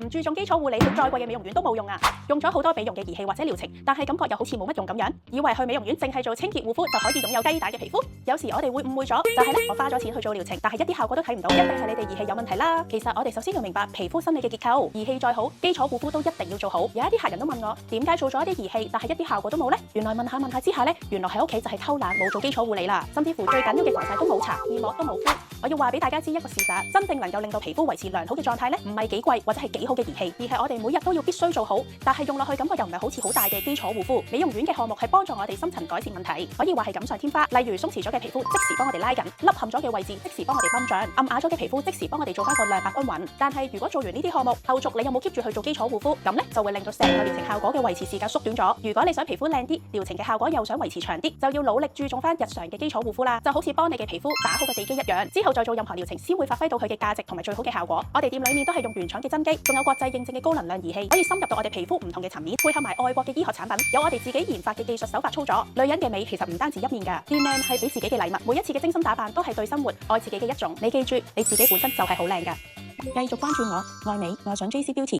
唔注重基礎護理，去再貴嘅美容院都冇用啊！用咗好多美容嘅儀器或者療程，但係感覺又好似冇乜用咁樣，以為去美容院淨係做清潔護膚就可以擁有雞蛋嘅皮膚。有時我哋會誤會咗，就係咧我花咗錢去做療程，但係一啲效果都睇唔到，一定係你哋儀器有問題啦。其實我哋首先要明白皮膚生理嘅結構，儀器再好，基礎護膚都一定要做好。有一啲客人都問我，點解做咗一啲儀器，但係一啲效果都冇呢？原來問下之下呢，原來喺屋企就係偷懶，冇做基礎護理啦，甚至乎最緊要嘅防曬都冇搽，面膜都冇敷。我要話俾大家知一個事實，真正能夠令到皮膚維持良好嘅狀態咧，唔係幾貴或者係幾好嘅儀器，而係我哋每日都要必須做好，但係用落去感覺又唔係好似好大嘅基礎護膚。美容院嘅項目係幫助我哋深層改善問題，可以話係錦上添花。例如鬆弛咗嘅皮膚，即時幫我哋拉緊；凹陷咗嘅位置，即時幫我哋泵脹；暗啞咗嘅皮膚，即時幫我哋做翻個亮白均勻。但係如果做完呢啲項目，後續你有冇 keep 住去做基礎護膚，咁咧就會令到成個療程效果嘅維持時間縮短咗。如果你想皮膚靚啲，療程嘅效果又想維持長啲，就要努力注重翻日常嘅基礎護膚啦。就好似幫你嘅皮膚打好個地基一樣，之後再做任何療程，先會發揮到佢嘅價值同埋最好嘅效果。我哋店裏面都係用原廠嘅真機，仲有國際認證嘅高能量儀器，可以深入到我哋皮膚唔同嘅層面，配合埋外國嘅醫學產品，有我哋自己研發嘅技術手法操作。女人嘅美其實唔單止一面㗎，變靚係俾自己嘅禮物，每一次嘅精心打扮都係對生活愛自己嘅一種。你記住，你自己本身就係好靚㗎。繼續關注我，愛美愛上 JC Beauty。